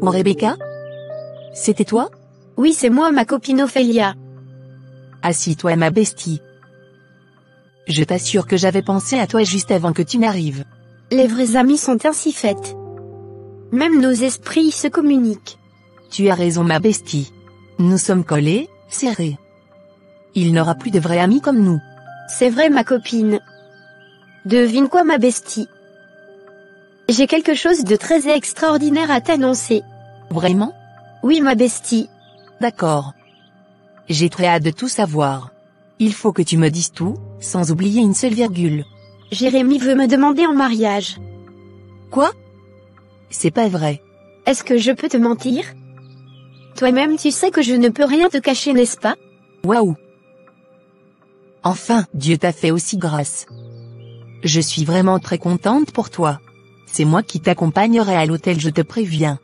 Oh Rebecca? C'était toi? Oui, c'est moi, ma copine Ophélia. Assis-toi ma bestie. Je t'assure que j'avais pensé à toi juste avant que tu n'arrives. Les vrais amis sont ainsi faits. Même nos esprits se communiquent. Tu as raison ma bestie. Nous sommes collés, serrés. Il n'aura plus de vrais amis comme nous. C'est vrai ma copine. Devine quoi ma bestie? J'ai quelque chose de très extraordinaire à t'annoncer. Vraiment? Oui ma bestie. D'accord. J'ai très hâte de tout savoir. Il faut que tu me dises tout, sans oublier une seule virgule. Jérémy veut me demander en mariage. Quoi? C'est pas vrai. Est-ce que je peux te mentir? Toi-même tu sais que je ne peux rien te cacher, n'est-ce pas? Waouh! Enfin, Dieu t'a fait aussi grâce. Je suis vraiment très contente pour toi. C'est moi qui t'accompagnerai à l'hôtel, je te préviens.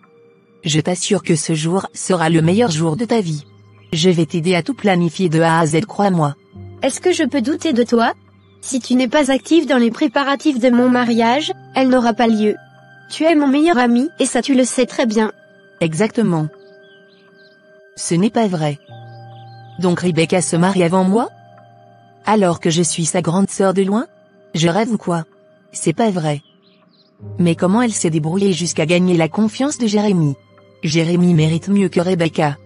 Je t'assure que ce jour sera le meilleur jour de ta vie. Je vais t'aider à tout planifier de A à Z, crois-moi. Est-ce que je peux douter de toi? Si tu n'es pas active dans les préparatifs de mon mariage, elle n'aura pas lieu. Tu es mon meilleur ami, et ça tu le sais très bien. Exactement. Ce n'est pas vrai. Donc Rebecca se marie avant moi? Alors que je suis sa grande sœur de loin? Je rêve ou quoi? C'est pas vrai. Mais comment elle s'est débrouillée jusqu'à gagner la confiance de Jérémy? Jérémy mérite mieux que Rebecca.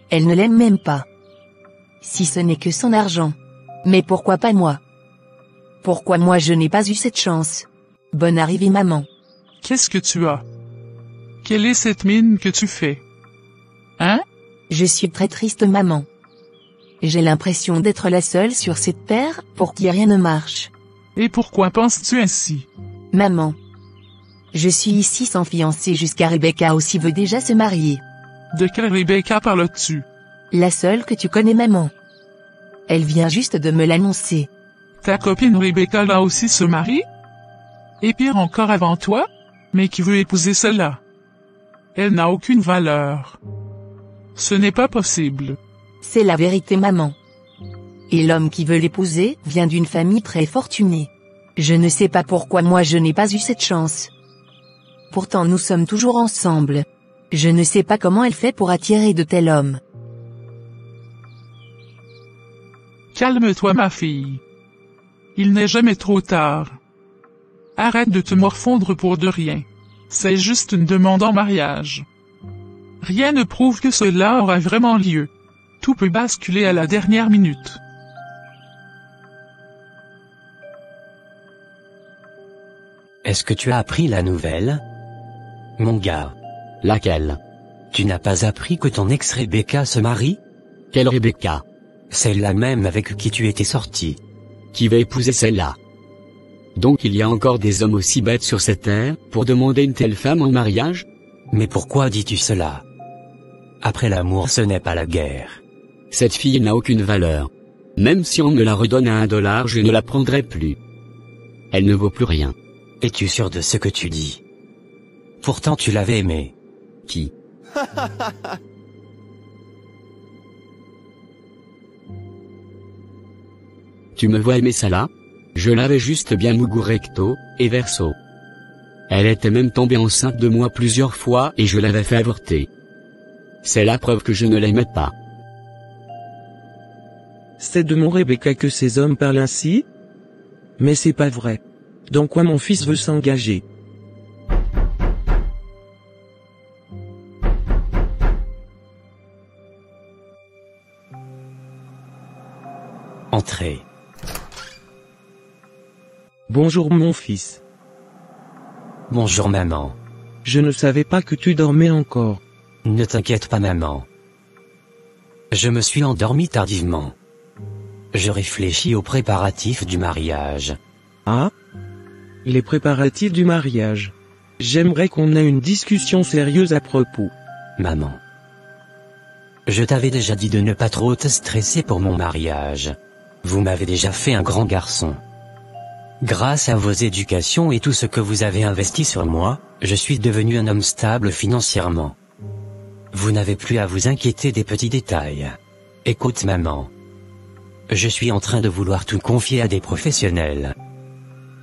Elle ne l'aime même pas. Si ce n'est que son argent. Mais pourquoi pas moi? Pourquoi moi je n'ai pas eu cette chance? Bonne arrivée maman. Qu'est-ce que tu as? Quelle est cette mine que tu fais? Hein? Je suis très triste maman. J'ai l'impression d'être la seule sur cette terre pour qui rien ne marche. Et pourquoi penses-tu ainsi? Maman. Je suis ici sans fiancé jusqu'à Rebecca aussi veut déjà se marier. De quelle Rebecca parles-tu? La seule que tu connais maman. Elle vient juste de me l'annoncer. Ta copine Rebecca là aussi se marie? Et pire encore avant toi? Mais qui veut épouser celle-là? Elle n'a aucune valeur. Ce n'est pas possible. C'est la vérité maman. Et l'homme qui veut l'épouser vient d'une famille très fortunée. Je ne sais pas pourquoi moi je n'ai pas eu cette chance. Pourtant nous sommes toujours ensemble. Je ne sais pas comment elle fait pour attirer de tels hommes. Calme-toi ma fille. Il n'est jamais trop tard. Arrête de te morfondre pour de rien. C'est juste une demande en mariage. Rien ne prouve que cela aura vraiment lieu. Tout peut basculer à la dernière minute. Est-ce que tu as appris la nouvelle? Mon gars. Laquelle? Tu n'as pas appris que ton ex-Rebecca se marie? Quelle Rebecca? Celle-là même avec qui tu étais sorti. Qui va épouser celle-là? Donc il y a encore des hommes aussi bêtes sur cette terre, pour demander une telle femme en mariage? Mais pourquoi dis-tu cela? Après l'amour ce n'est pas la guerre. Cette fille n'a aucune valeur. Même si on me la redonne à $1, je ne la prendrai plus. Elle ne vaut plus rien. Es-tu sûr de ce que tu dis? Pourtant tu l'avais aimée. Qui? Tu me vois aimer ça là? Je l'avais juste bien Mugu recto, et verso. Elle était même tombée enceinte de moi plusieurs fois et je l'avais fait avorter. C'est la preuve que je ne l'aimais pas. C'est de mon Rebecca que ces hommes parlent ainsi? Mais c'est pas vrai. Dans quoi mon fils veut s'engager? Entrez. Bonjour mon fils. Bonjour maman. Je ne savais pas que tu dormais encore. Ne t'inquiète pas maman. Je me suis endormi tardivement. Je réfléchis aux préparatifs du mariage. Ah? Les préparatifs du mariage. J'aimerais qu'on ait une discussion sérieuse à propos. Maman. Je t'avais déjà dit de ne pas trop te stresser pour mon mariage. Vous m'avez déjà fait un grand garçon. Grâce à vos éducations et tout ce que vous avez investi sur moi, je suis devenu un homme stable financièrement. Vous n'avez plus à vous inquiéter des petits détails. Écoute maman. Je suis en train de vouloir tout confier à des professionnels.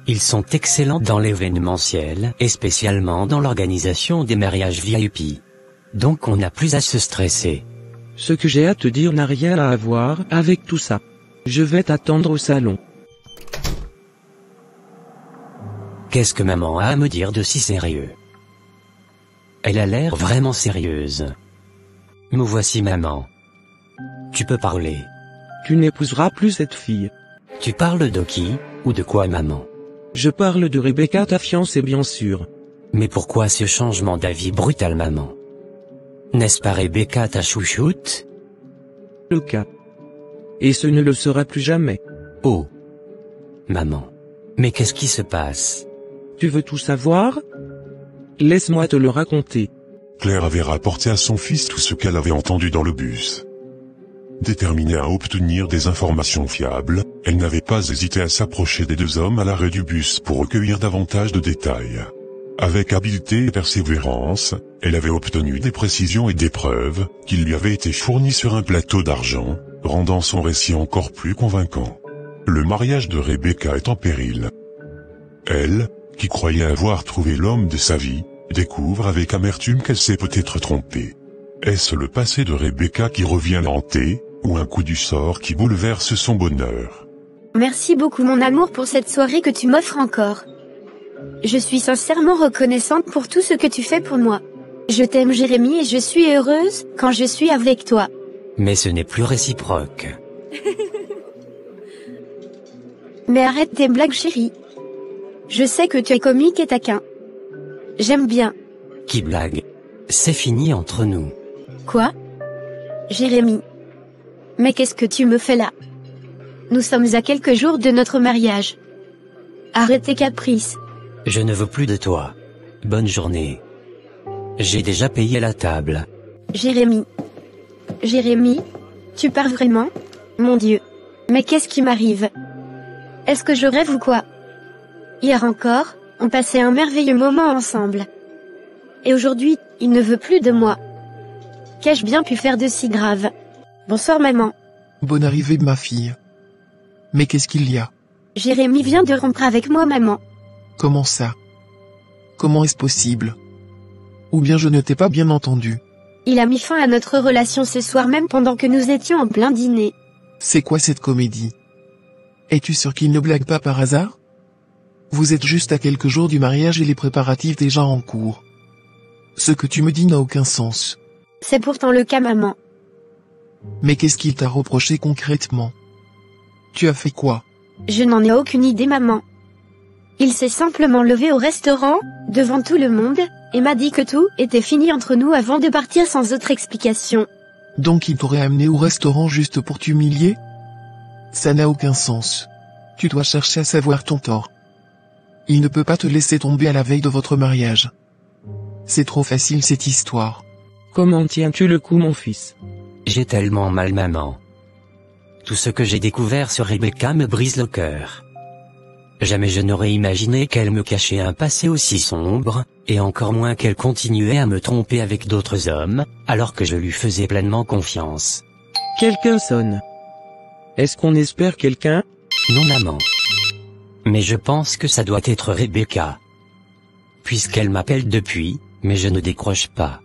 Ils sont excellents dans l'événementiel et spécialement dans l'organisation des mariages VIP. Donc on n'a plus à se stresser. Ce que j'ai à te dire n'a rien à voir avec tout ça. Je vais t'attendre au salon. Qu'est-ce que maman a à me dire de si sérieux? Elle a l'air vraiment sérieuse. Me voici maman. Tu peux parler. Tu n'épouseras plus cette fille. Tu parles de qui, ou de quoi maman? Je parle de Rebecca, ta fiancée bien sûr. Mais pourquoi ce changement d'avis brutal maman? N'est-ce pas Rebecca ta chouchoute? Le cas. Et ce ne le sera plus jamais. Oh. Maman. Mais qu'est-ce qui se passe? Tu veux tout savoir? Laisse-moi te le raconter. Claire avait rapporté à son fils tout ce qu'elle avait entendu dans le bus. Déterminée à obtenir des informations fiables, elle n'avait pas hésité à s'approcher des deux hommes à l'arrêt du bus pour recueillir davantage de détails. Avec habileté et persévérance, elle avait obtenu des précisions et des preuves, qui lui avaient été fournies sur un plateau d'argent, rendant son récit encore plus convaincant. Le mariage de Rebecca est en péril. Elle, qui croyait avoir trouvé l'homme de sa vie, découvre avec amertume qu'elle s'est peut-être trompée. Est-ce le passé de Rebecca qui revient la hanter, ou un coup du sort qui bouleverse son bonheur? Merci beaucoup mon amour pour cette soirée que tu m'offres encore. Je suis sincèrement reconnaissante pour tout ce que tu fais pour moi. Je t'aime Jérémy et je suis heureuse quand je suis avec toi. Mais ce n'est plus réciproque. Mais arrête tes blagues chérie. Je sais que tu es comique et taquin. J'aime bien. Qui blague? C'est fini entre nous. Quoi? Jérémy. Mais qu'est-ce que tu me fais là? Nous sommes à quelques jours de notre mariage. Arrête tes caprices. Je ne veux plus de toi. Bonne journée. J'ai déjà payé la table. Jérémy. Jérémy? Tu pars vraiment? Mon Dieu. Mais qu'est-ce qui m'arrive? Est-ce que je rêve ou quoi? Hier encore, on passait un merveilleux moment ensemble. Et aujourd'hui, il ne veut plus de moi. Qu'ai-je bien pu faire de si grave? Bonsoir maman. Bonne arrivée ma fille. Mais qu'est-ce qu'il y a? Jérémy vient de rompre avec moi maman. Comment ça? Comment est-ce possible? Ou bien je ne t'ai pas bien entendu? Il a mis fin à notre relation ce soir même pendant que nous étions en plein dîner. C'est quoi cette comédie? Es-tu sûr qu'il ne blague pas par hasard? Vous êtes juste à quelques jours du mariage et les préparatifs déjà en cours. Ce que tu me dis n'a aucun sens. C'est pourtant le cas maman. Mais qu'est-ce qu'il t'a reproché concrètement? Tu as fait quoi? Je n'en ai aucune idée maman. Il s'est simplement levé au restaurant, devant tout le monde, et m'a dit que tout était fini entre nous avant de partir sans autre explication. Donc il t'aurait amené au restaurant juste pour t'humilier? Ça n'a aucun sens. Tu dois chercher à savoir ton tort. Il ne peut pas te laisser tomber à la veille de votre mariage. C'est trop facile cette histoire. Comment tiens-tu le coup mon fils? J'ai tellement mal maman. Tout ce que j'ai découvert sur Rebecca me brise le cœur. Jamais je n'aurais imaginé qu'elle me cachait un passé aussi sombre, et encore moins qu'elle continuait à me tromper avec d'autres hommes, alors que je lui faisais pleinement confiance. Quelqu'un sonne. Est-ce qu'on espère quelqu'un? Non maman. Mais je pense que ça doit être Rebecca. Puisqu'elle m'appelle depuis, mais je ne décroche pas.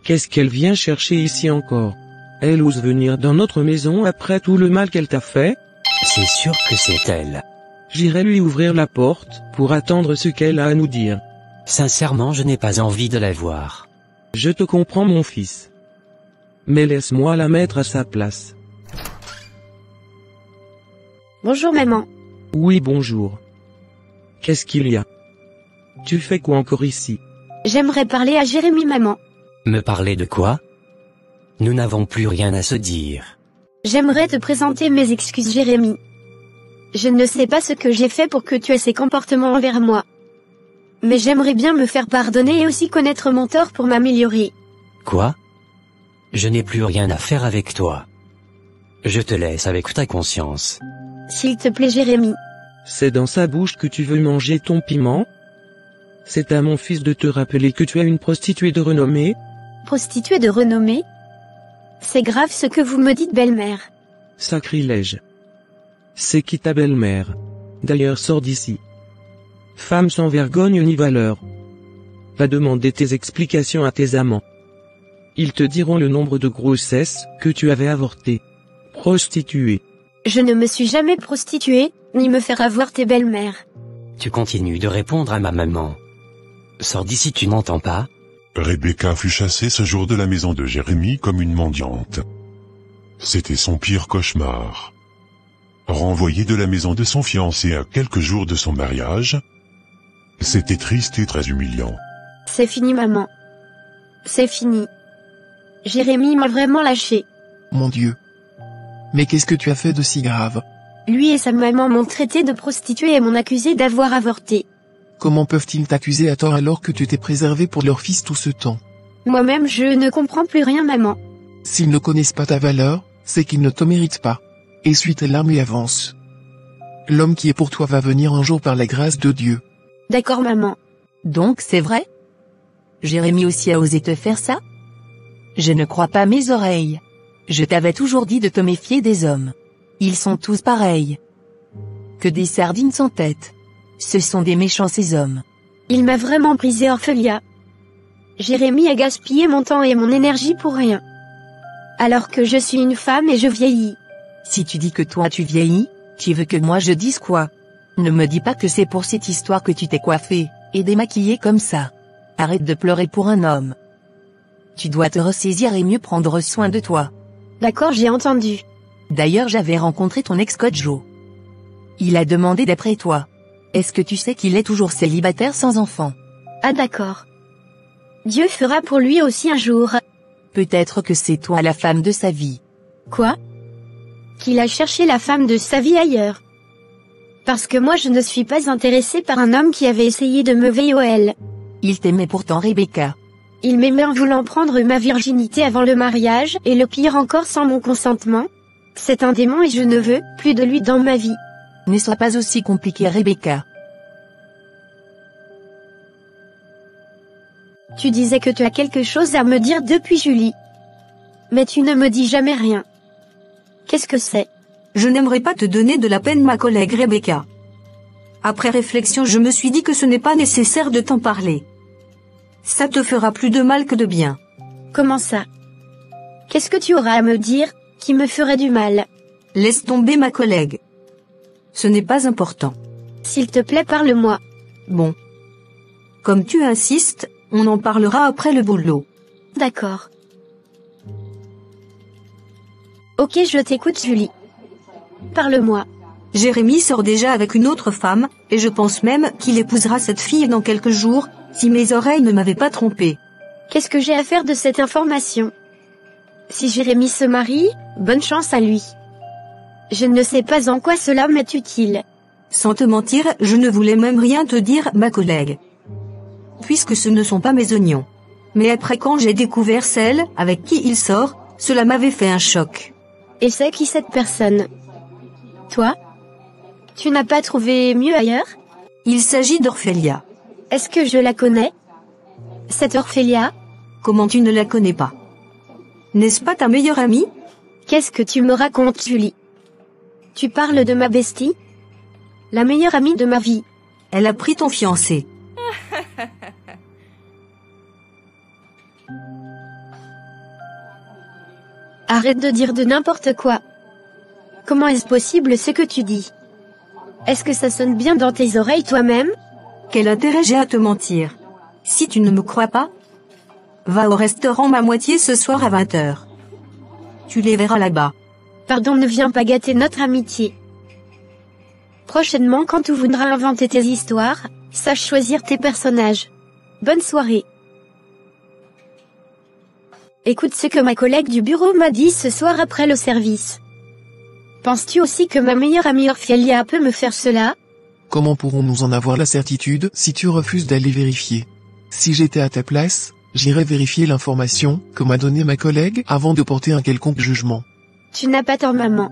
Qu'est-ce qu'elle vient chercher ici encore? Elle ose venir dans notre maison après tout le mal qu'elle t'a fait? C'est sûr que c'est elle. J'irai lui ouvrir la porte, pour attendre ce qu'elle a à nous dire. Sincèrement je n'ai pas envie de la voir. Je te comprends mon fils. Mais laisse-moi la mettre à sa place. Bonjour maman. Oui bonjour. Qu'est-ce qu'il y a? Tu fais quoi encore ici? J'aimerais parler à Jérémy maman. Me parler de quoi? Nous n'avons plus rien à se dire. J'aimerais te présenter mes excuses Jérémy. Je ne sais pas ce que j'ai fait pour que tu aies ces comportements envers moi. Mais j'aimerais bien me faire pardonner et aussi connaître mon tort pour m'améliorer. Quoi? Je n'ai plus rien à faire avec toi. Je te laisse avec ta conscience. S'il te plaît Jérémy. C'est dans sa bouche que tu veux manger ton piment? C'est à mon fils de te rappeler que tu es une prostituée de renommée? Prostituée de renommée? C'est grave ce que vous me dites belle-mère. Sacrilège. C'est qui ta belle-mère? D'ailleurs sors d'ici. Femme sans vergogne ni valeur. Va demander tes explications à tes amants. Ils te diront le nombre de grossesses que tu avais avortées. Prostituée. Je ne me suis jamais prostituée, ni me faire avoir tes belles-mères. Tu continues de répondre à ma maman. Sors d'ici, tu n'entends pas? Rebecca fut chassée ce jour de la maison de Jérémie comme une mendiante. C'était son pire cauchemar. Renvoyée de la maison de son fiancé à quelques jours de son mariage, c'était triste et très humiliant. C'est fini maman. C'est fini. Jérémie m'a vraiment lâché. Mon Dieu. Mais qu'est-ce que tu as fait de si grave? Lui et sa maman m'ont traité de prostituée et m'ont accusé d'avoir avorté. Comment peuvent-ils t'accuser à tort alors que tu t'es préservé pour leur fils tout ce temps? Moi-même je ne comprends plus rien maman. S'ils ne connaissent pas ta valeur, c'est qu'ils ne te méritent pas. Essuie tes larmes et avance. L'homme qui est pour toi va venir un jour par la grâce de Dieu. D'accord maman. Donc c'est vrai? Jérémie aussi a osé te faire ça? Je ne crois pas mes oreilles. Je t'avais toujours dit de te méfier des hommes. Ils sont tous pareils. Que des sardines sans tête. Ce sont des méchants ces hommes. Il m'a vraiment brisé Orphelia. Jérémie a gaspillé mon temps et mon énergie pour rien. Alors que je suis une femme et je vieillis. Si tu dis que toi tu vieillis, tu veux que moi je dise quoi? Ne me dis pas que c'est pour cette histoire que tu t'es coiffée et démaquillée comme ça. Arrête de pleurer pour un homme. Tu dois te ressaisir et mieux prendre soin de toi. D'accord, j'ai entendu. D'ailleurs j'avais rencontré ton ex-coach Joe. Il a demandé d'après toi. Est-ce que tu sais qu'il est toujours célibataire sans enfant? Ah d'accord. Dieu fera pour lui aussi un jour. Peut-être que c'est toi la femme de sa vie. Quoi? Qu'il a cherché la femme de sa vie ailleurs. Parce que moi je ne suis pas intéressée par un homme qui avait essayé de me VOL. Il t'aimait pourtant Rebecca. Il m'aimait en voulant prendre ma virginité avant le mariage, et le pire encore sans mon consentement. C'est un démon et je ne veux plus de lui dans ma vie. Ne sois pas aussi compliquée Rebecca. Tu disais que tu as quelque chose à me dire depuis Julie. Mais tu ne me dis jamais rien. Qu'est-ce que c'est? Je n'aimerais pas te donner de la peine ma collègue Rebecca. Après réflexion je me suis dit que ce n'est pas nécessaire de t'en parler. Ça te fera plus de mal que de bien. Comment ça? Qu'est-ce que tu auras à me dire, qui me ferait du mal? Laisse tomber ma collègue. Ce n'est pas important. S'il te plaît parle-moi. Bon. Comme tu insistes, on en parlera après le boulot. D'accord. Ok je t'écoute Julie. Parle-moi. Jérémie sort déjà avec une autre femme, et je pense même qu'il épousera cette fille dans quelques jours, si mes oreilles ne m'avaient pas trompé. Qu'est-ce que j'ai à faire de cette information? Si Jérémie se marie, bonne chance à lui. Je ne sais pas en quoi cela m'est utile. Sans te mentir, je ne voulais même rien te dire, ma collègue. Puisque ce ne sont pas mes oignons. Mais après quand j'ai découvert celle avec qui il sort, cela m'avait fait un choc. Et c'est qui cette personne? Toi? Tu n'as pas trouvé mieux ailleurs? Il s'agit d'Orphelia. Est-ce que je la connais? Cette Orphelia? Comment tu ne la connais pas? N'est-ce pas ta meilleure amie? Qu'est-ce que tu me racontes, Julie? Tu parles de ma bestie? La meilleure amie de ma vie. Elle a pris ton fiancé. Arrête de dire de n'importe quoi. Comment est-ce possible ce que tu dis? Est-ce que ça sonne bien dans tes oreilles toi-même? Quel intérêt j'ai à te mentir? Si tu ne me crois pas, va au restaurant Ma Moitié ce soir à 20h. Tu les verras là-bas. Pardon, ne viens pas gâter notre amitié. Prochainement quand tu voudras inventer tes histoires, sache choisir tes personnages. Bonne soirée. Écoute ce que ma collègue du bureau m'a dit ce soir après le service. Penses-tu aussi que ma meilleure amie Orphelia peut me faire cela? Comment pourrons-nous en avoir la certitude si tu refuses d'aller vérifier? Si j'étais à ta place, j'irais vérifier l'information que m'a donnée ma collègue avant de porter un quelconque jugement. Tu n'as pas tort maman.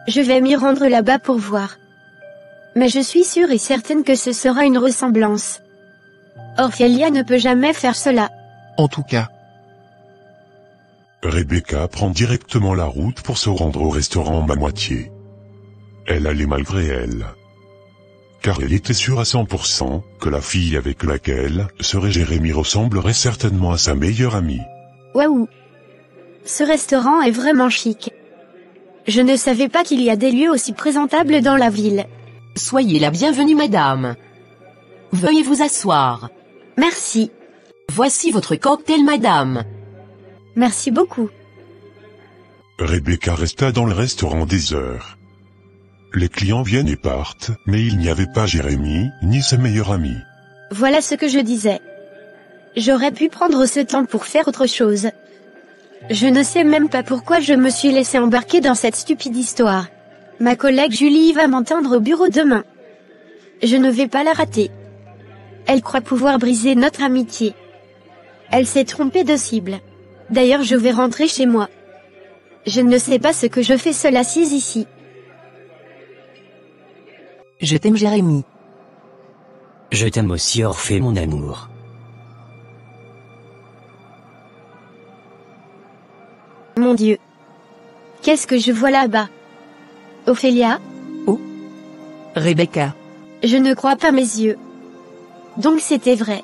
Je vais m'y rendre là-bas pour voir. Mais je suis sûre et certaine que ce sera une ressemblance. Orphelia ne peut jamais faire cela. En tout cas. Rebecca prend directement la route pour se rendre au restaurant Ma Moitié. Elle allait malgré elle. car elle était sûre à 100% que la fille avec laquelle serait Jérémie ressemblerait certainement à sa meilleure amie. Waouh! Ce restaurant est vraiment chic. Je ne savais pas qu'il y a des lieux aussi présentables dans la ville. Soyez la bienvenue madame. Veuillez vous asseoir. Merci. Voici votre cocktail madame. Merci beaucoup. Rebecca resta dans le restaurant des heures. Les clients viennent et partent, mais il n'y avait pas Jérémie, ni sa meilleure amie. Voilà ce que je disais. J'aurais pu prendre ce temps pour faire autre chose. Je ne sais même pas pourquoi je me suis laissé embarquer dans cette stupide histoire. Ma collègue Julie va m'entendre au bureau demain. Je ne vais pas la rater. Elle croit pouvoir briser notre amitié. Elle s'est trompée de cible. D'ailleurs je vais rentrer chez moi. Je ne sais pas ce que je fais seule assise ici. Je t'aime Jérémie. Je t'aime aussi Orphée mon amour. Mon Dieu. Qu'est-ce que je vois là-bas? Ophélia? Rebecca. Je ne crois pas mes yeux. Donc c'était vrai.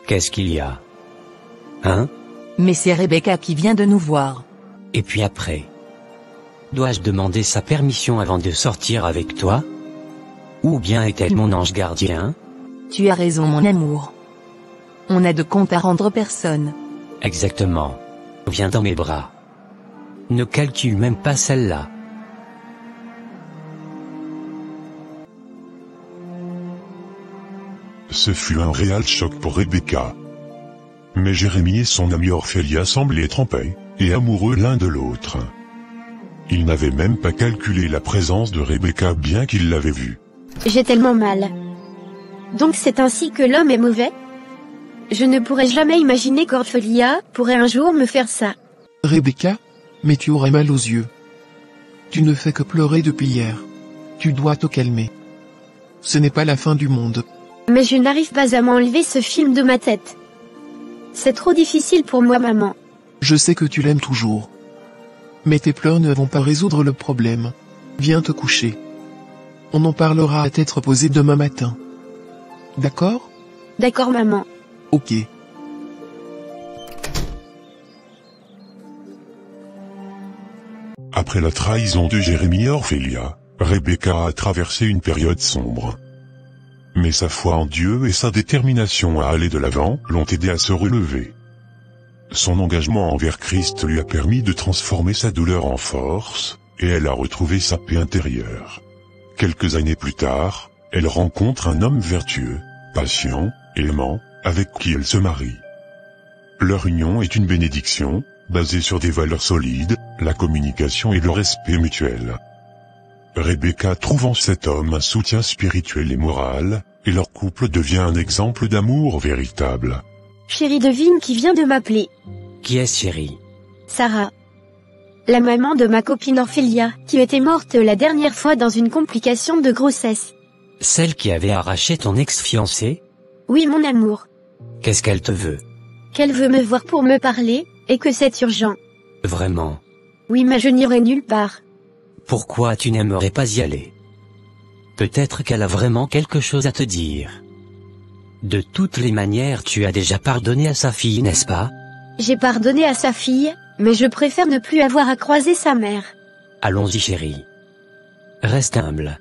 Qu'est-ce qu'il y a? Hein? Mais c'est Rebecca qui vient de nous voir. Et puis après? Dois-je demander sa permission avant de sortir avec toi? Ou bien est-elle mon ange gardien? Tu as raison mon amour. On n'a de compte à rendre personne. Exactement. Viens dans mes bras. Ne calcule même pas celle-là. Ce fut un réel choc pour Rebecca. Mais Jérémie et son amie Ophélia semblaient être en paix, et amoureux l'un de l'autre. Ils n'avaient même pas calculé la présence de Rebecca bien qu'ils l'avaient vue. J'ai tellement mal. Donc c'est ainsi que l'homme est mauvais? Je ne pourrais jamais imaginer qu'Ophélia pourrait un jour me faire ça. Rebecca, mais tu aurais mal aux yeux. Tu ne fais que pleurer depuis hier. Tu dois te calmer. Ce n'est pas la fin du monde. Mais je n'arrive pas à m'enlever ce film de ma tête. C'est trop difficile pour moi maman. Je sais que tu l'aimes toujours. Mais tes pleurs ne vont pas résoudre le problème. Viens te coucher. On en parlera à tête reposée demain matin. D'accord? D'accord maman. Ok. Après la trahison de Jérémie et Ophélia, Rebecca a traversé une période sombre. Mais sa foi en Dieu et sa détermination à aller de l'avant l'ont aidé à se relever. Son engagement envers Christ lui a permis de transformer sa douleur en force, et elle a retrouvé sa paix intérieure. Quelques années plus tard, elle rencontre un homme vertueux, patient, aimant, avec qui elle se marie. Leur union est une bénédiction, basée sur des valeurs solides, la communication et le respect mutuel. Rebecca trouve en cet homme un soutien spirituel et moral, et leur couple devient un exemple d'amour véritable. Chérie devine qui vient de m'appeler. Qui est-ce chérie? Sarah. La maman de ma copine Ophélia, qui était morte la dernière fois dans une complication de grossesse. Celle qui avait arraché ton ex-fiancé? Oui mon amour. Qu'est-ce qu'elle te veut? Qu'elle veut me voir pour me parler, et que c'est urgent. Vraiment? Oui mais je n'irai nulle part. Pourquoi tu n'aimerais pas y aller? Peut-être qu'elle a vraiment quelque chose à te dire. De toutes les manières tu as déjà pardonné à sa fille, n'est-ce pas? J'ai pardonné à sa fille, mais je préfère ne plus avoir à croiser sa mère. Allons-y chérie. Reste humble.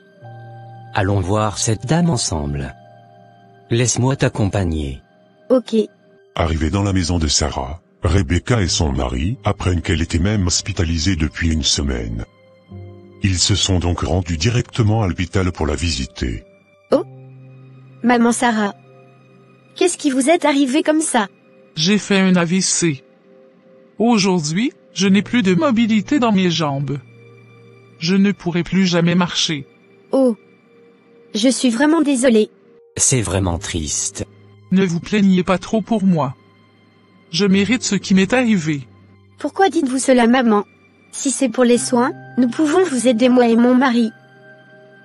Allons voir cette dame ensemble. Laisse-moi t'accompagner. Ok. Arrivée dans la maison de Sarah, Rebecca et son mari apprennent qu'elle était même hospitalisée depuis une semaine. Ils se sont donc rendus directement à l'hôpital pour la visiter. Oh? Maman Sarah. Qu'est-ce qui vous est arrivé comme ça? J'ai fait un AVC. Aujourd'hui, je n'ai plus de mobilité dans mes jambes. Je ne pourrai plus jamais marcher. Oh. Je suis vraiment désolée. C'est vraiment triste. Ne vous plaignez pas trop pour moi. Je mérite ce qui m'est arrivé. Pourquoi dites-vous cela maman? Si c'est pour les soins, nous pouvons vous aider moi et mon mari.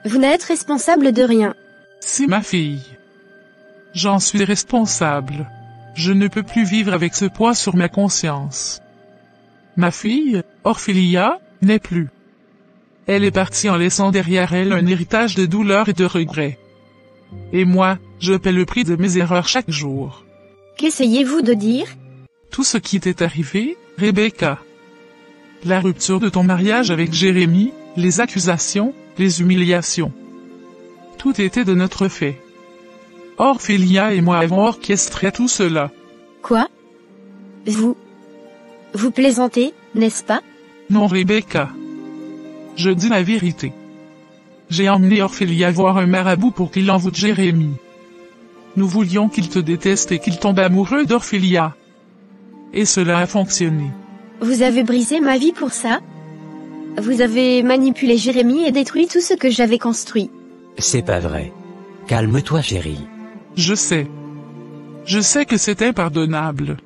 Vous n'êtes responsable de rien. Si ma fille. J'en suis responsable. Je ne peux plus vivre avec ce poids sur ma conscience. Ma fille, Ophélia, n'est plus. Elle est partie en laissant derrière elle un héritage de douleur et de regrets. Et moi, je paie le prix de mes erreurs chaque jour. Qu'essayez-vous de dire? Tout ce qui t'est arrivé, Rebecca. La rupture de ton mariage avec Jérémie, les accusations, les humiliations. Tout était de notre fait. Ophélia et moi avons orchestré tout cela. Quoi? Vous plaisantez, n'est-ce pas? Non, Rebecca. Je dis la vérité. J'ai emmené Ophélia voir un marabout pour qu'il envoûte Jérémie. Nous voulions qu'il te déteste et qu'il tombe amoureux d'Ophélia. Et cela a fonctionné. Vous avez brisé ma vie pour ça? Vous avez manipulé Jérémie et détruit tout ce que j'avais construit. C'est pas vrai. Calme-toi, chérie. Je sais. Je sais que c'est impardonnable.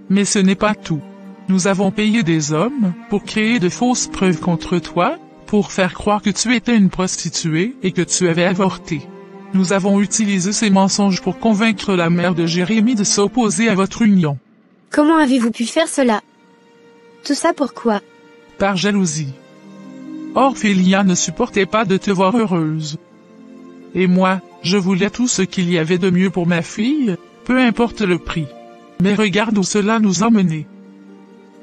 Mais ce n'est pas tout. Nous avons payé des hommes pour créer de fausses preuves contre toi, pour faire croire que tu étais une prostituée et que tu avais avorté. Nous avons utilisé ces mensonges pour convaincre la mère de Jérémie de s'opposer à votre union. Comment avez-vous pu faire cela? Tout ça pourquoi? Par jalousie. Ophélia ne supportait pas de te voir heureuse. Et moi, je voulais tout ce qu'il y avait de mieux pour ma fille, peu importe le prix. Mais regarde où cela nous a menés.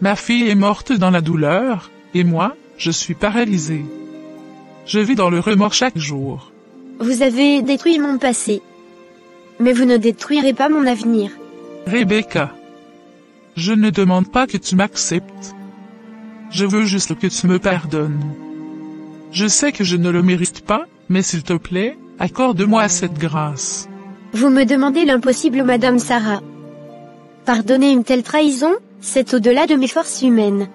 Ma fille est morte dans la douleur, et moi, je suis paralysée. Je vis dans le remords chaque jour. Vous avez détruit mon passé. Mais vous ne détruirez pas mon avenir. Rebecca. Je ne demande pas que tu m'acceptes. Je veux juste que tu me pardonnes. Je sais que je ne le mérite pas, mais s'il te plaît, accorde-moi cette grâce. Vous me demandez l'impossible, Madame Sarah. Pardonner une telle trahison, c'est au-delà de mes forces humaines.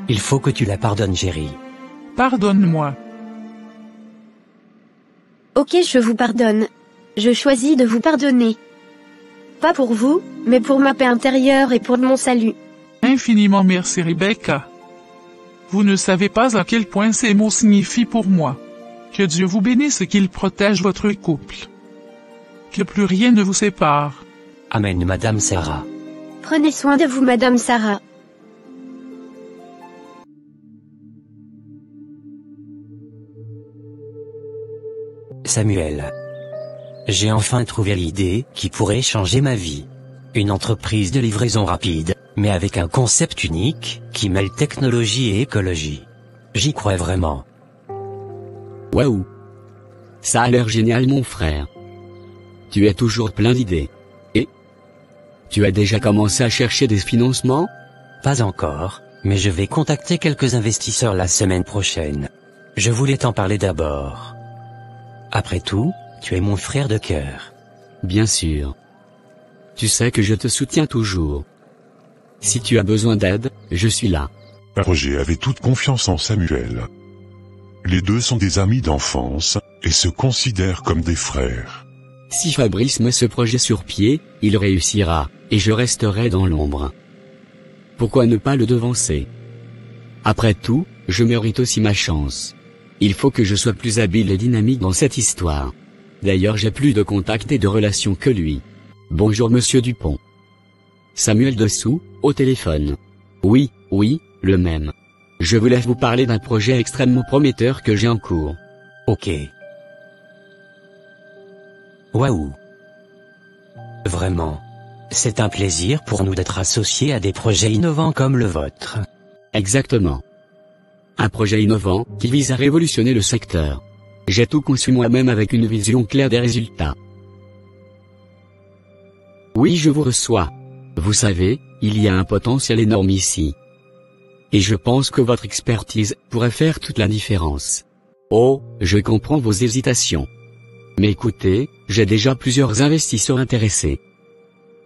Il faut que tu la pardonnes, chérie. Pardonne-moi. Ok, je vous pardonne. Je choisis de vous pardonner. Pas pour vous, mais pour ma paix intérieure et pour mon salut. Infiniment merci, Rebecca. Vous ne savez pas à quel point ces mots signifient pour moi. Que Dieu vous bénisse et qu'il protège votre couple. Que plus rien ne vous sépare. Amen, Madame Sarah. Prenez soin de vous, Madame Sarah. Samuel. J'ai enfin trouvé l'idée qui pourrait changer ma vie. Une entreprise de livraison rapide, mais avec un concept unique, qui mêle technologie et écologie. J'y crois vraiment. Waouh! Ça a l'air génial, mon frère. Tu es toujours plein d'idées. Et? Tu as déjà commencé à chercher des financements? Pas encore, mais je vais contacter quelques investisseurs la semaine prochaine. Je voulais t'en parler d'abord. Après tout, tu es mon frère de cœur. Bien sûr. Tu sais que je te soutiens toujours. Si tu as besoin d'aide, je suis là. Roger avait toute confiance en Samuel. Les deux sont des amis d'enfance, et se considèrent comme des frères. Si Fabrice met ce projet sur pied, il réussira, et je resterai dans l'ombre. Pourquoi ne pas le devancer? Après tout, je mérite aussi ma chance. Il faut que je sois plus habile et dynamique dans cette histoire. D'ailleurs, j'ai plus de contacts et de relations que lui. Bonjour Monsieur Dupont. Samuel Dessous, au téléphone. Oui, le même. Je voulais vous parler d'un projet extrêmement prometteur que j'ai en cours. Ok. Waouh. Vraiment. C'est un plaisir pour nous d'être associés à des projets innovants comme le vôtre. Exactement. Un projet innovant, qui vise à révolutionner le secteur. J'ai tout conçu moi-même avec une vision claire des résultats. Oui, je vous reçois. Vous savez, il y a un potentiel énorme ici. Et je pense que votre expertise pourrait faire toute la différence. Oh, je comprends vos hésitations. Mais écoutez, j'ai déjà plusieurs investisseurs intéressés.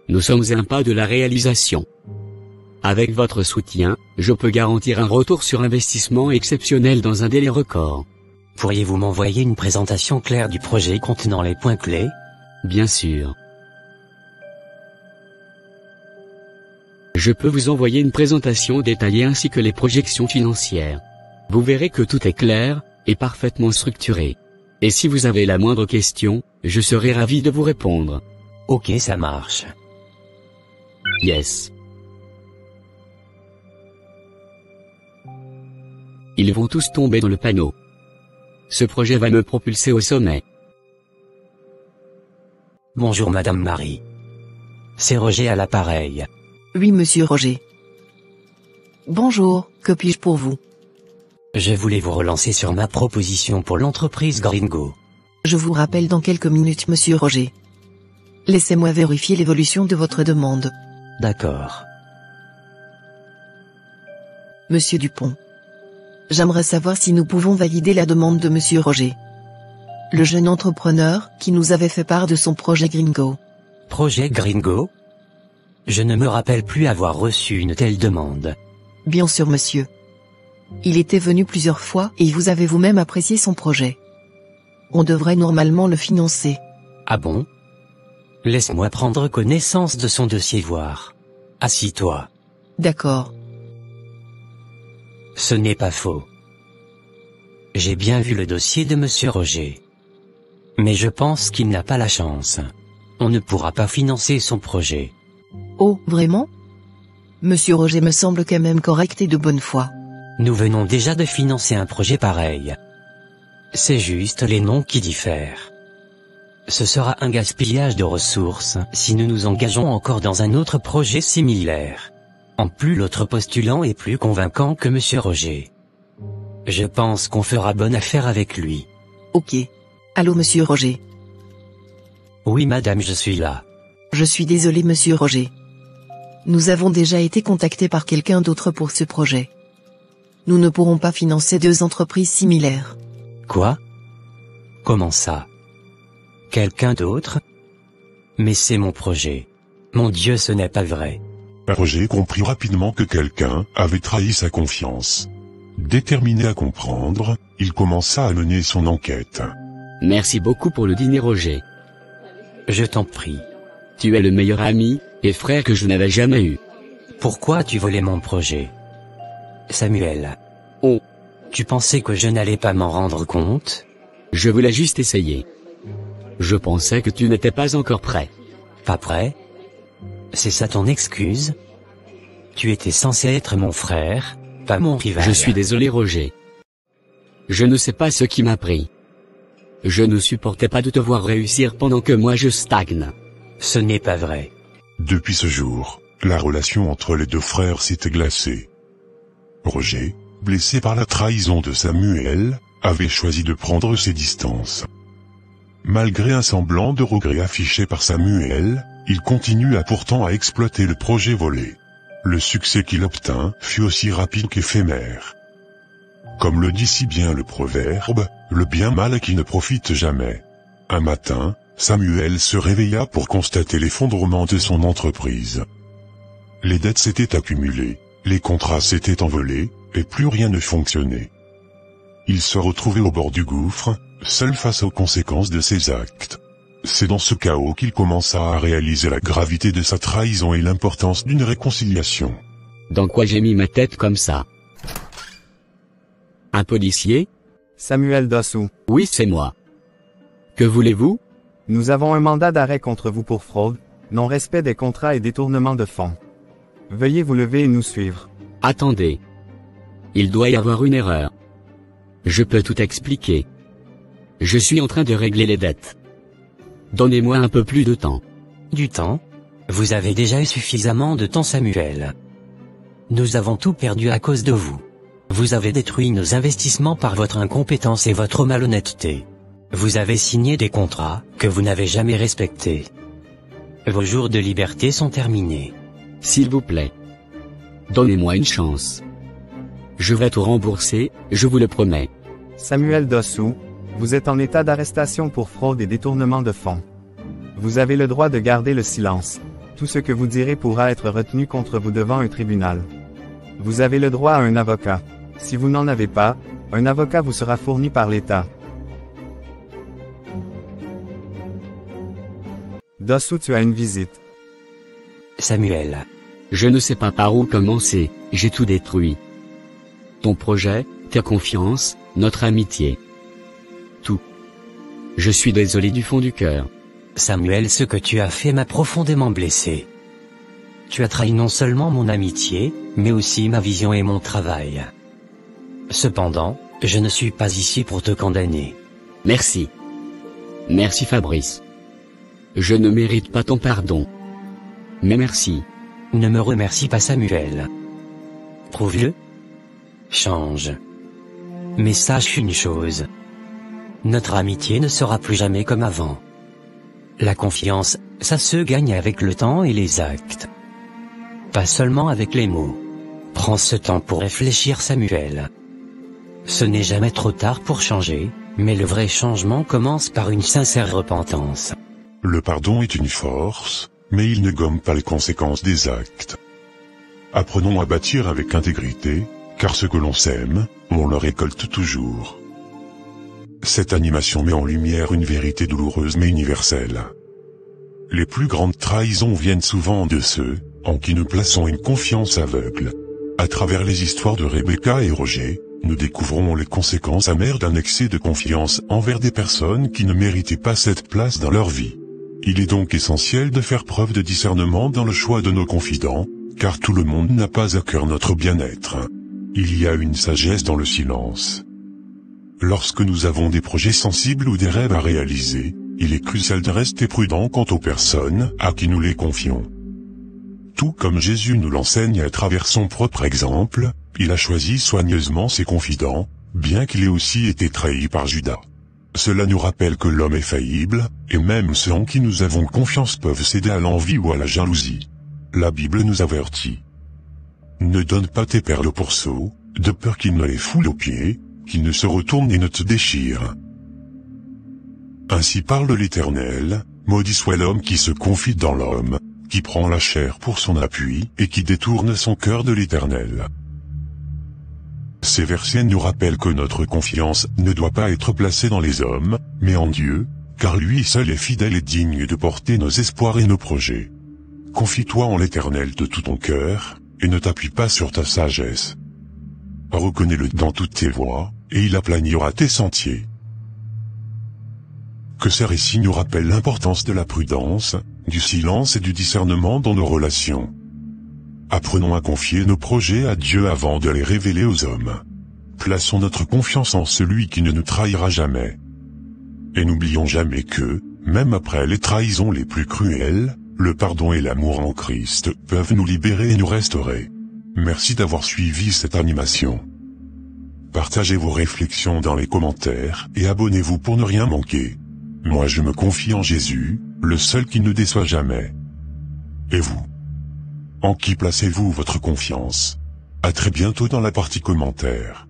Nous sommes à un pas de la réalisation. Avec votre soutien, je peux garantir un retour sur investissement exceptionnel dans un délai record. Pourriez-vous m'envoyer une présentation claire du projet contenant les points clés? Bien sûr. Je peux vous envoyer une présentation détaillée ainsi que les projections financières. Vous verrez que tout est clair, et parfaitement structuré. Et si vous avez la moindre question, je serai ravi de vous répondre. Ok, ça marche. Yes. Ils vont tous tomber dans le panneau. Ce projet va me propulser au sommet. Bonjour Madame Marie. C'est Roger à l'appareil. Oui, monsieur Roger. Bonjour, que puis-je pour vous? Je voulais vous relancer sur ma proposition pour l'entreprise Gringo. Je vous rappelle dans quelques minutes, monsieur Roger. Laissez-moi vérifier l'évolution de votre demande. D'accord. Monsieur Dupont. J'aimerais savoir si nous pouvons valider la demande de monsieur Roger. Le jeune entrepreneur qui nous avait fait part de son projet Gringo. Projet Gringo? Je ne me rappelle plus avoir reçu une telle demande. Bien sûr, monsieur. Il était venu plusieurs fois et vous avez vous-même apprécié son projet. On devrait normalement le financer. Ah bon? Laisse-moi prendre connaissance de son dossier voir. Assis-toi. D'accord. Ce n'est pas faux. J'ai bien vu le dossier de monsieur Roger. Mais je pense qu'il n'a pas la chance. On ne pourra pas financer son projet. Oh, vraiment? Monsieur Roger me semble quand même correct et de bonne foi. Nous venons déjà de financer un projet pareil. C'est juste les noms qui diffèrent. Ce sera un gaspillage de ressources si nous nous engageons encore dans un autre projet similaire. En plus, l'autre postulant est plus convaincant que monsieur Roger. Je pense qu'on fera bonne affaire avec lui. Ok. Allô, monsieur Roger? Oui madame, je suis là. Je suis désolé, monsieur Roger. Nous avons déjà été contactés par quelqu'un d'autre pour ce projet. Nous ne pourrons pas financer deux entreprises similaires. Quoi? Comment ça? Quelqu'un d'autre? Mais c'est mon projet. Mon Dieu, ce n'est pas vrai. Roger comprit rapidement que quelqu'un avait trahi sa confiance. Déterminé à comprendre, il commença à mener son enquête. Merci beaucoup pour le dîner, Roger. Je t'en prie. Tu es le meilleur ami et frère que je n'avais jamais eu. Pourquoi tu volais mon projet? Samuel. Oh. Tu pensais que je n'allais pas m'en rendre compte? Je voulais juste essayer. Je pensais que tu n'étais pas encore prêt. Pas prêt? C'est ça ton excuse? Tu étais censé être mon frère, pas mon rival. Je suis désolé, Roger. Je ne sais pas ce qui m'a pris. Je ne supportais pas de te voir réussir pendant que moi je stagne. Ce n'est pas vrai. Depuis ce jour, la relation entre les deux frères s'était glacée. Roger, blessé par la trahison de Samuel, avait choisi de prendre ses distances. Malgré un semblant de regret affiché par Samuel, il continua pourtant à exploiter le projet volé. Le succès qu'il obtint fut aussi rapide qu'éphémère. Comme le dit si bien le proverbe, le bien mal qui ne profite jamais. Un matin, Samuel se réveilla pour constater l'effondrement de son entreprise. Les dettes s'étaient accumulées, les contrats s'étaient envolés, et plus rien ne fonctionnait. Il se retrouvait au bord du gouffre, seul face aux conséquences de ses actes. C'est dans ce chaos qu'il commença à réaliser la gravité de sa trahison et l'importance d'une réconciliation. Dans quoi j'ai mis ma tête comme ça? Un policier? Samuel Dossou. Oui, c'est moi. Que voulez-vous? Nous avons un mandat d'arrêt contre vous pour fraude, non-respect des contrats et détournement de fonds. Veuillez vous lever et nous suivre. Attendez. Il doit y avoir une erreur. Je peux tout expliquer. Je suis en train de régler les dettes. Donnez-moi un peu plus de temps. Du temps? Vous avez déjà eu suffisamment de temps, Samuel. Nous avons tout perdu à cause de vous. Vous avez détruit nos investissements par votre incompétence et votre malhonnêteté. Vous avez signé des contrats que vous n'avez jamais respectés. Vos jours de liberté sont terminés. S'il vous plaît. Donnez-moi une chance. Je vais tout rembourser, je vous le promets. Samuel Dossou, vous êtes en état d'arrestation pour fraude et détournement de fonds. Vous avez le droit de garder le silence. Tout ce que vous direz pourra être retenu contre vous devant un tribunal. Vous avez le droit à un avocat. Si vous n'en avez pas, un avocat vous sera fourni par l'État. Dossou, tu as une visite. Samuel. Je ne sais pas par où commencer, j'ai tout détruit. Ton projet, ta confiance, notre amitié. Tout. Je suis désolé du fond du cœur. Samuel, ce que tu as fait m'a profondément blessé. Tu as trahi non seulement mon amitié, mais aussi ma vision et mon travail. Cependant, je ne suis pas ici pour te condamner. Merci. Merci Fabrice. Je ne mérite pas ton pardon. Mais merci. Ne me remercie pas Samuel. Prouve-le. Change. Mais sache une chose. Notre amitié ne sera plus jamais comme avant. La confiance, ça se gagne avec le temps et les actes. Pas seulement avec les mots. Prends ce temps pour réfléchir Samuel. Ce n'est jamais trop tard pour changer, mais le vrai changement commence par une sincère repentance. Le pardon est une force, mais il ne gomme pas les conséquences des actes. Apprenons à bâtir avec intégrité, car ce que l'on sème, on le récolte toujours. Cette animation met en lumière une vérité douloureuse mais universelle. Les plus grandes trahisons viennent souvent de ceux, en qui nous plaçons une confiance aveugle. À travers les histoires de Rebecca et Roger, nous découvrons les conséquences amères d'un excès de confiance envers des personnes qui ne méritaient pas cette place dans leur vie. Il est donc essentiel de faire preuve de discernement dans le choix de nos confidents, car tout le monde n'a pas à cœur notre bien-être. Il y a une sagesse dans le silence. Lorsque nous avons des projets sensibles ou des rêves à réaliser, il est crucial de rester prudent quant aux personnes à qui nous les confions. Tout comme Jésus nous l'enseigne à travers son propre exemple, il a choisi soigneusement ses confidents, bien qu'il ait aussi été trahi par Judas. Cela nous rappelle que l'homme est faillible, et même ceux en qui nous avons confiance peuvent céder à l'envie ou à la jalousie. La Bible nous avertit. Ne donne pas tes perles au pourceau, de peur qu'il ne les foule aux pieds, qu'il ne se retourne et ne te déchire. Ainsi parle l'Éternel, maudit soit l'homme qui se confie dans l'homme, qui prend la chair pour son appui et qui détourne son cœur de l'Éternel. Ces versets nous rappellent que notre confiance ne doit pas être placée dans les hommes, mais en Dieu, car lui seul est fidèle et digne de porter nos espoirs et nos projets. Confie-toi en l'Éternel de tout ton cœur, et ne t'appuie pas sur ta sagesse. Reconnais-le dans toutes tes voies, et il aplanira tes sentiers. Que ces récits nous rappellent l'importance de la prudence, du silence et du discernement dans nos relations. Apprenons à confier nos projets à Dieu avant de les révéler aux hommes. Plaçons notre confiance en celui qui ne nous trahira jamais. Et n'oublions jamais que, même après les trahisons les plus cruelles, le pardon et l'amour en Christ peuvent nous libérer et nous restaurer. Merci d'avoir suivi cette animation. Partagez vos réflexions dans les commentaires et abonnez-vous pour ne rien manquer. Moi je me confie en Jésus, le seul qui ne déçoit jamais. Et vous? En qui placez-vous votre confiance? À très bientôt dans la partie commentaires.